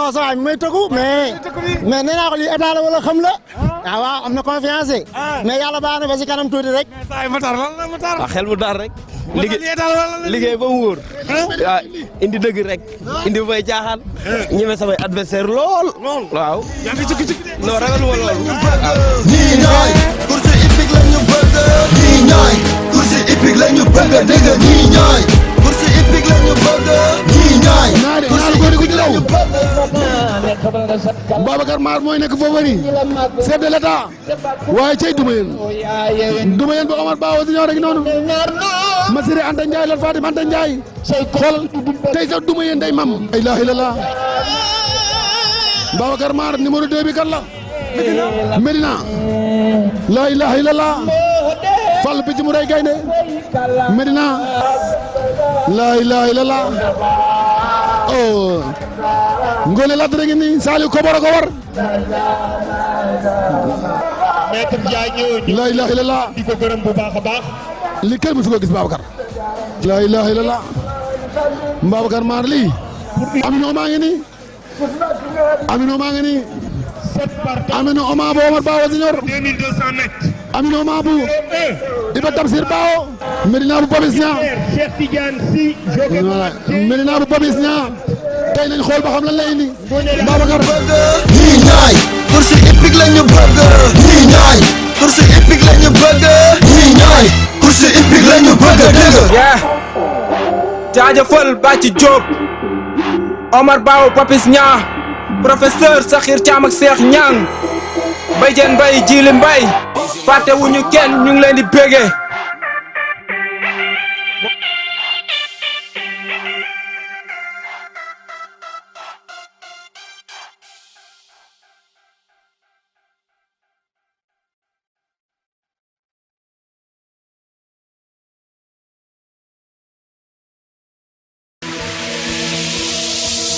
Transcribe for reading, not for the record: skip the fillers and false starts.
non ça va may tëggu mais nee naa ko lii état la wala xam la waaw am na confiance mais yàlla baax na ba si kanam tuuti rek. waaw xel bu daal rek. liggéey ba mu wóor. waaw indi dëgg rek. indi bay caaxaan. ñeme samay adversaire lool. waaw. non ragal ma lool. ñii ñooy course hippique la ñu bëgg. ñii ñooy course hippique la ñu bëgg dégg nga ñii ñooy course hippique la ñu bëgg. ñii ñooy course hippique la ñu bëgg. Babacar Mar mooy nekk favori chef de l'état waaye cey Doumbéyeen ba Omar Ba aussi ñëw rek noonu Massiré Anta Ndiaye Lat Fatim Anta Ndiaye xoolal tey sax Doumbéyeen day mam la ilaha illallah Babacar Mar numéro 2 bi kan la Medina la ilaha illallah Fall picc mu rey gaynde Medina la ilaha illallah oh Ngone Lat rek ni Saliou Koboro ko war Maître Ndiaye ñëw la ilaha illallah di ko gërëm bu baax a baax li kenn musu ko gis Babacar la ilaha illallah Babacar Mar lii Amino maa ngi nii Amino maa ngi nii Amino Oma bo Omar Bawo Senior 2200 mètres Amino ma bu Iba Tamsir Bawo Medina bu Babis Niang Cheikh Tidiane Sy Medina bu Babis Niang tey nañ xool ba xam lan lay indi Babacar ñii ñooy course hippique la ñu bëgg. ñii ñooy course hippique la ñu bëgg. ñii ñooy course hippique la ñu bëgg dégg nga. jaajëfal Bàcci Diop Omar Bawo Papis Niang professeur Sakhir Thiam ak Cheikh Niang Mbaye Diène Mbaye Djili Mbaye fàtte wuñu kenn ñu ngi leen di bégee